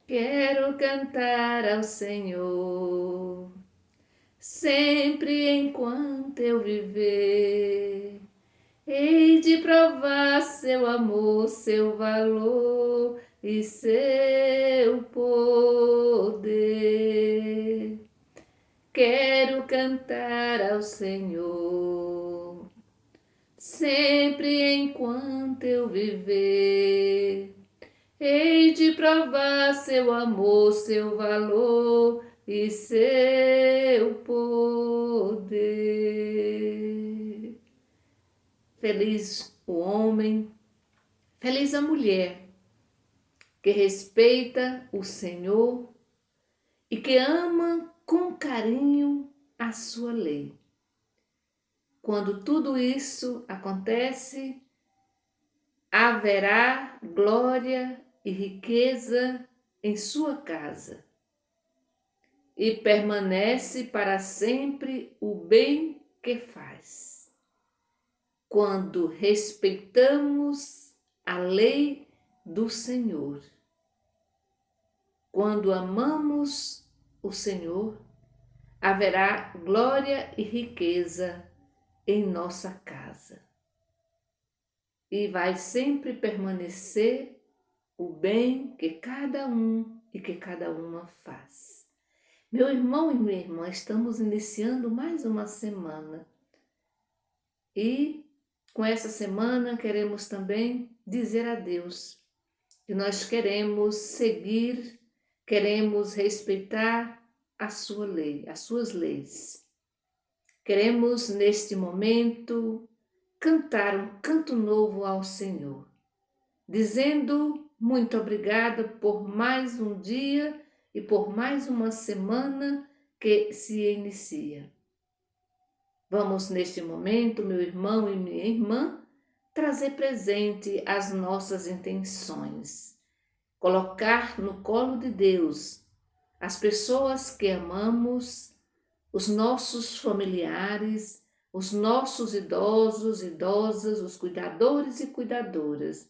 Quero cantar ao Senhor, sempre enquanto eu viver. Hei de provar seu amor, seu valor e seu poder. Quero cantar ao Senhor, sempre enquanto eu viver. Hei de provar seu amor, seu valor e seu poder. Feliz o homem, feliz a mulher que respeita o Senhor e que ama com carinho a sua lei. Quando tudo isso acontece, haverá glória e riqueza em sua casa, e permanece para sempre o bem que faz. Quando respeitamos a lei do Senhor, quando amamos o Senhor, haverá glória e riqueza em nossa casa. E vai sempre permanecer o bem que cada um e que cada uma faz. Meu irmão e minha irmã, estamos iniciando mais uma semana. E com essa semana queremos também dizer a Deus que nós queremos seguir, queremos respeitar a sua lei, as suas leis. Queremos neste momento cantar um canto novo ao Senhor, dizendo muito obrigada por mais um dia e por mais uma semana que se inicia. Vamos neste momento, meu irmão e minha irmã, trazer presente as nossas intenções, colocar no colo de Deus as pessoas que amamos, os nossos familiares, os nossos idosos, idosas, os cuidadores e cuidadoras.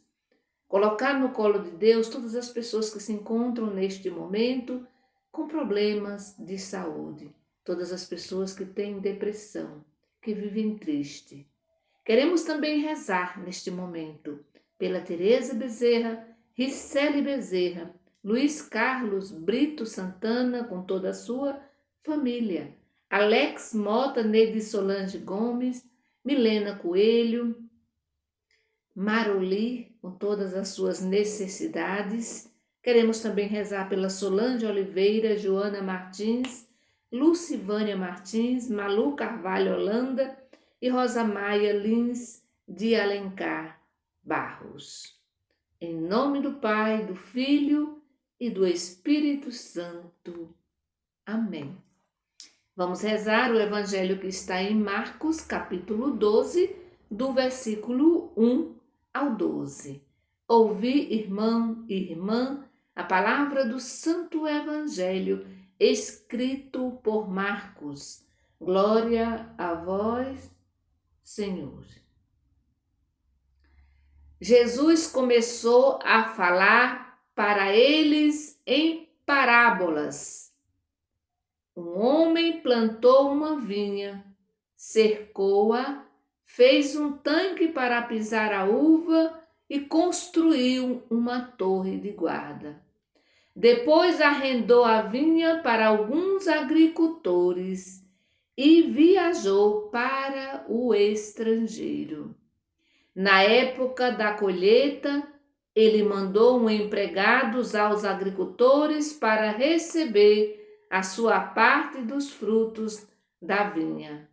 Colocar no colo de Deus todas as pessoas que se encontram neste momento com problemas de saúde, todas as pessoas que têm depressão, que vivem triste. Queremos também rezar neste momento pela Tereza Bezerra, Ricele Bezerra, Luiz Carlos Brito Santana com toda a sua família, Alex Mota, Neide Solange Gomes, Milena Coelho, Maroli, com todas as suas necessidades. Queremos também rezar pela Solange Oliveira, Joana Martins, Lucivânia Martins, Malu Carvalho Holanda e Rosa Maia Lins de Alencar Barros. Em nome do Pai, do Filho e do Espírito Santo. Amém. Vamos rezar o evangelho que está em Marcos, capítulo 12, do versículo 1 ao 12. Ouvi, irmão e irmã, a palavra do Santo Evangelho, escrito por Marcos. Glória a vós, Senhor. Jesus começou a falar para eles em parábolas. Um homem plantou uma vinha, cercou-a, fez um tanque para pisar a uva e construiu uma torre de guarda. Depois arrendou a vinha para alguns agricultores e viajou para o estrangeiro. Na época da colheita, ele mandou empregados aos agricultores para receber a sua parte dos frutos da vinha.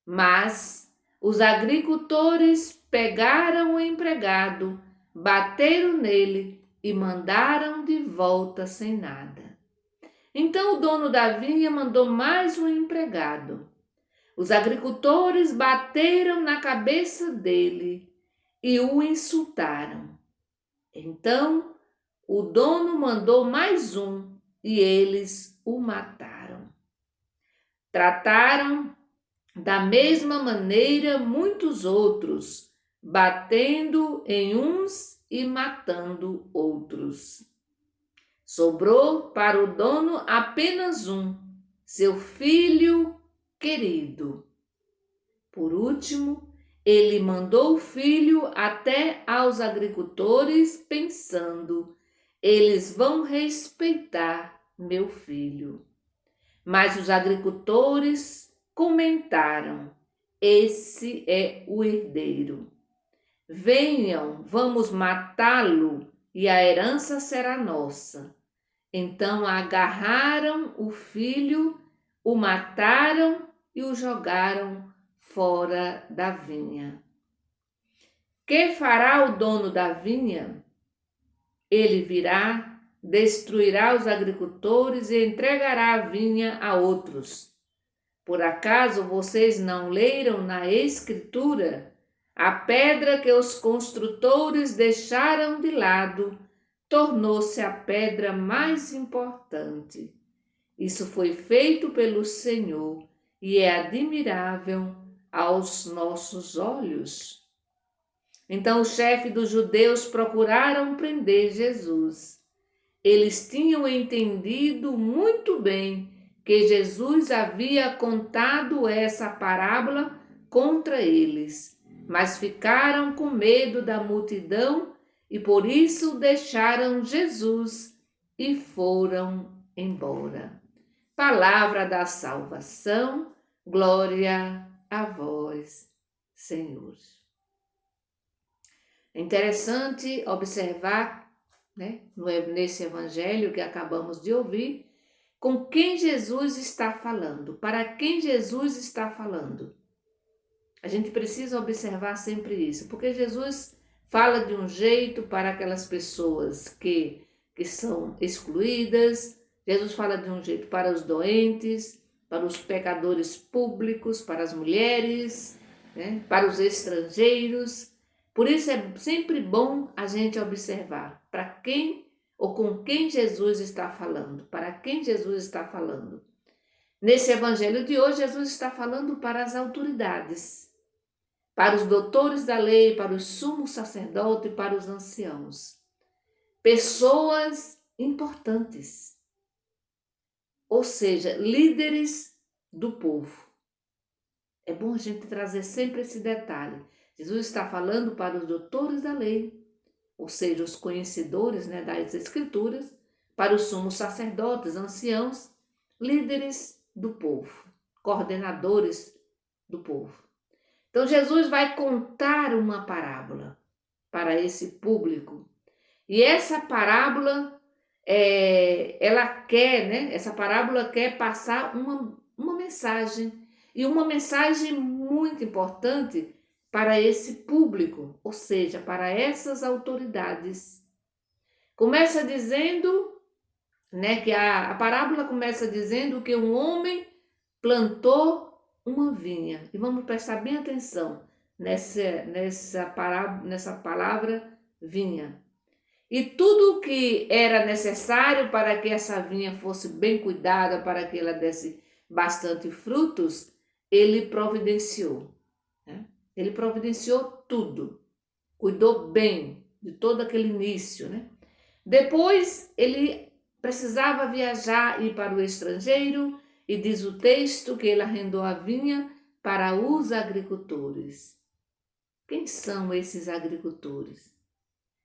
Mas os agricultores pegaram o empregado, bateram nele e mandaram de volta sem nada. Então o dono da vinha mandou mais um empregado. Os agricultores bateram na cabeça dele e o insultaram. Então o dono mandou mais um e eles o mataram. Trataram da mesma maneira muitos outros, batendo em uns e matando outros. Sobrou para o dono apenas um, seu filho querido. Por último, ele mandou o filho até aos agricultores, pensando: eles vão respeitar meu filho. Mas os agricultores comentaram: esse é o herdeiro. Venham, vamos matá-lo e a herança será nossa. Então agarraram o filho, o mataram e o jogaram fora da vinha. Que fará o dono da vinha? Ele virá, destruirá os agricultores e entregará a vinha a outros. Por acaso vocês não leram na Escritura? A pedra que os construtores deixaram de lado tornou-se a pedra mais importante. Isso foi feito pelo Senhor e é admirável aos nossos olhos. Então os chefes dos judeus procuraram prender Jesus. Eles tinham entendido muito bem que Jesus havia contado essa parábola contra eles, mas ficaram com medo da multidão e por isso deixaram Jesus e foram embora. Palavra da salvação, glória a vós, Senhor. É interessante observar, nesse evangelho que acabamos de ouvir, com quem Jesus está falando, para quem Jesus está falando. A gente precisa observar sempre isso, porque Jesus fala de um jeito para aquelas pessoas que são excluídas, Jesus fala de um jeito para os doentes, para os pecadores públicos, para as mulheres, para os estrangeiros. Por isso é sempre bom a gente observar para quem ou com quem Jesus está falando, para quem Jesus está falando. Nesse evangelho de hoje, Jesus está falando para as autoridades, para os doutores da lei, para os sumos sacerdotes e para os anciãos. Pessoas importantes, ou seja, líderes do povo. É bom a gente trazer sempre esse detalhe. Jesus está falando para os doutores da lei, ou seja, os conhecedores das Escrituras, para os sumos sacerdotes, anciãos, líderes do povo, coordenadores do povo. Então Jesus vai contar uma parábola para esse público. E essa parábola, essa parábola quer passar uma mensagem, e uma mensagem muito importante para esse público, ou seja, para essas autoridades. Começa dizendo, que a parábola começa dizendo que um homem plantou uma vinha. E vamos prestar bem atenção nessa palavra vinha. E tudo o que era necessário para que essa vinha fosse bem cuidada, para que ela desse bastante frutos, ele providenciou. Ele providenciou tudo, cuidou bem de todo aquele início. Depois ele precisava viajar e ir para o estrangeiro, e diz o texto que ele arrendou a vinha para os agricultores. Quem são esses agricultores?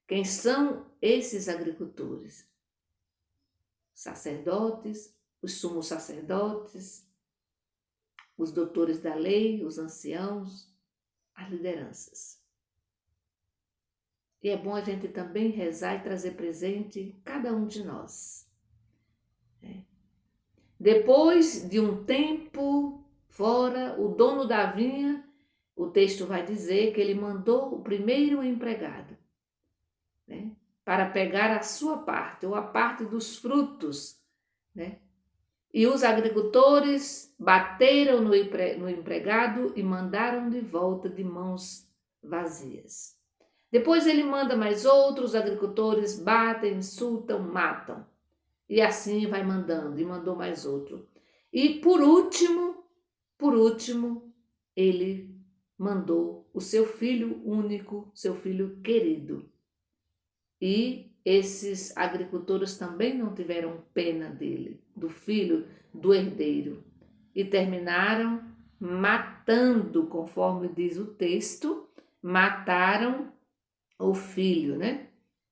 Quem são esses agricultores? Sacerdotes, os sumos sacerdotes, os doutores da lei, os anciãos, as lideranças. E é bom a gente também rezar e trazer presente cada um de nós. Depois de um tempo fora, o dono da vinha, o texto vai dizer que ele mandou o primeiro empregado, para pegar a sua parte, ou a parte dos frutos. E os agricultores bateram no empregado e mandaram de volta de mãos vazias. Depois ele manda mais outros, agricultores batem, insultam, matam. E assim vai mandando, e mandou mais outro. E por último, ele mandou o seu filho único, seu filho querido. E esses agricultores também não tiveram pena dele, do filho do herdeiro, e terminaram matando, conforme diz o texto, mataram o filho, né?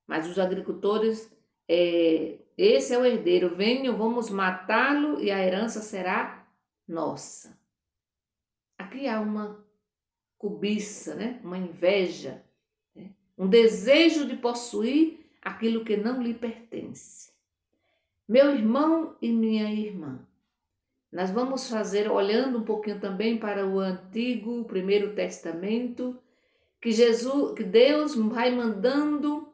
Mas os agricultores, esse é o herdeiro, venham, vamos matá-lo e a herança será nossa. Aqui há uma cobiça, né? Uma inveja, né? Um desejo de possuir aquilo que não lhe pertence. Meu irmão e minha irmã, nós vamos fazer, olhando um pouquinho também para o Antigo, o Primeiro Testamento, que Deus vai mandando,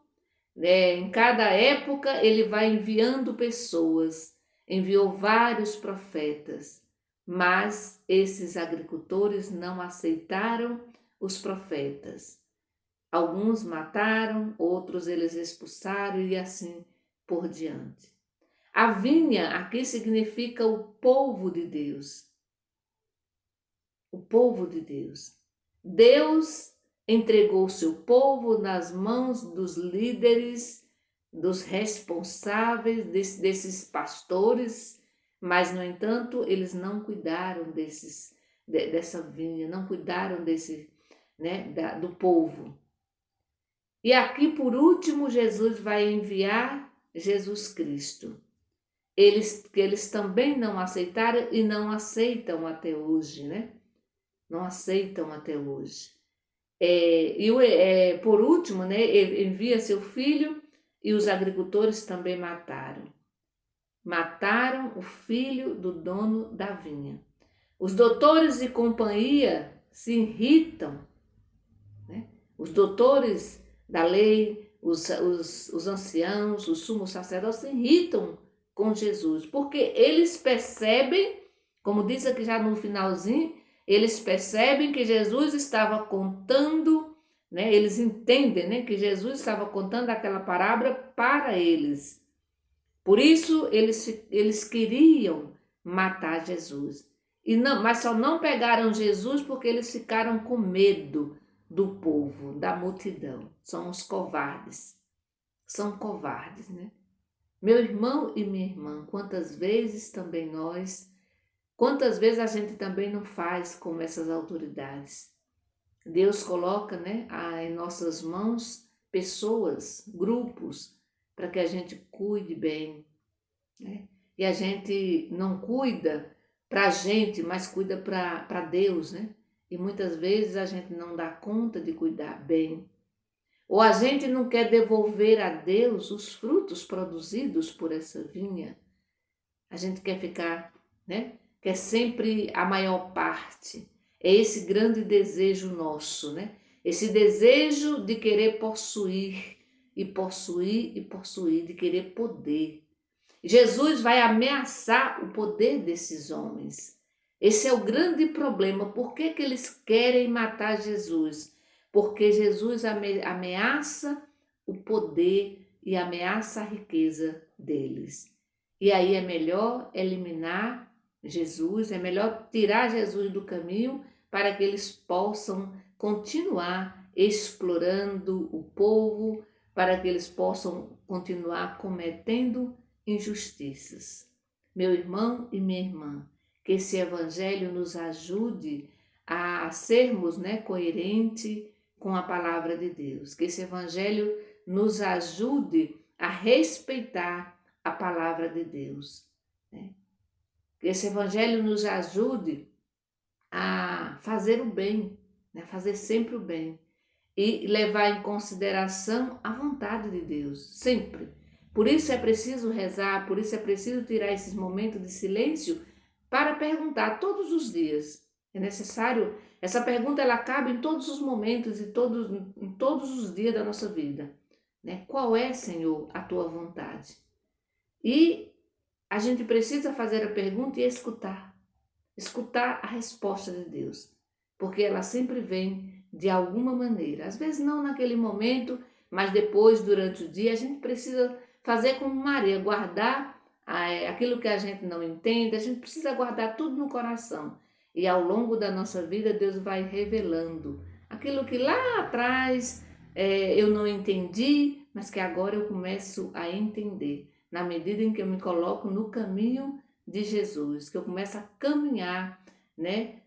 em cada época, Ele vai enviando pessoas, enviou vários profetas, mas esses agricultores não aceitaram os profetas. Alguns mataram, outros eles expulsaram e assim por diante. A vinha aqui significa o povo de Deus. O povo de Deus. Deus entregou seu povo nas mãos dos líderes, dos responsáveis, desses pastores, mas, no entanto, eles não cuidaram dessa vinha, não cuidaram do povo. E aqui, por último, Jesus vai enviar Jesus Cristo. Que eles também não aceitaram e não aceitam até hoje, né? Não aceitam até hoje. Por último, né, ele envia seu filho e os agricultores também mataram. Mataram o filho do dono da vinha. Os doutores de companhia se irritam, né? Os doutores da lei, os anciãos, os sumos sacerdotes se irritam com Jesus, porque eles percebem, como diz aqui já no finalzinho, eles percebem que Jesus estava contando, né? Eles entendem, né, que Jesus estava contando aquela parábola para eles. Por isso eles queriam matar Jesus. Mas só não pegaram Jesus porque eles ficaram com medo do povo, da multidão. São os covardes. São covardes, né? Meu irmão e minha irmã, quantas vezes a gente também não faz como essas autoridades. Deus coloca, né, em nossas mãos pessoas, grupos, para que a gente cuide bem, né? E a gente não cuida para a gente, mas cuida para Deus, né? E muitas vezes a gente não dá conta de cuidar bem. Ou a gente não quer devolver a Deus os frutos produzidos por essa vinha. A gente quer ficar, né? Quer sempre a maior parte. É esse grande desejo nosso, né? Esse desejo de querer possuir, e possuir, e possuir, de querer poder. Jesus vai ameaçar o poder desses homens. Esse é o grande problema. Por que eles querem matar Jesus? Porque Jesus ameaça o poder e ameaça a riqueza deles. E aí é melhor eliminar Jesus, é melhor tirar Jesus do caminho para que eles possam continuar explorando o povo, para que eles possam continuar cometendo injustiças. Meu irmão e minha irmã, que esse evangelho nos ajude a sermos, né, coerentes com a palavra de Deus. Que esse evangelho nos ajude a respeitar a palavra de Deus, né? Que esse evangelho nos ajude a fazer o bem, né? Fazer sempre o bem e levar em consideração a vontade de Deus, sempre. Por isso é preciso rezar, por isso é preciso tirar esses momentos de silêncio para perguntar todos os dias. É necessário, essa pergunta ela cabe em todos os momentos e em todos os dias da nossa vida, né? Qual é, Senhor, a tua vontade? E a gente precisa fazer a pergunta e escutar a resposta de Deus, porque ela sempre vem de alguma maneira. Às vezes não naquele momento, mas depois, durante o dia, a gente precisa fazer como Maria, guardar aquilo que a gente não entende, a gente precisa guardar tudo no coração. E ao longo da nossa vida, Deus vai revelando aquilo que lá atrás eu não entendi, mas que agora eu começo a entender, na medida em que eu me coloco no caminho de Jesus, que eu começo a caminhar, né,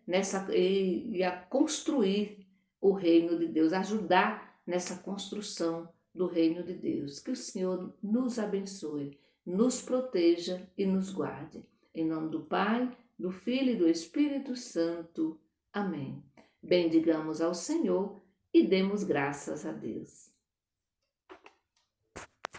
e a construir o reino de Deus, ajudar nessa construção do reino de Deus. Que o Senhor nos abençoe, nos proteja e nos guarde. Em nome do Pai, do Filho e do Espírito Santo. Amém. Bendigamos ao Senhor e demos graças a Deus.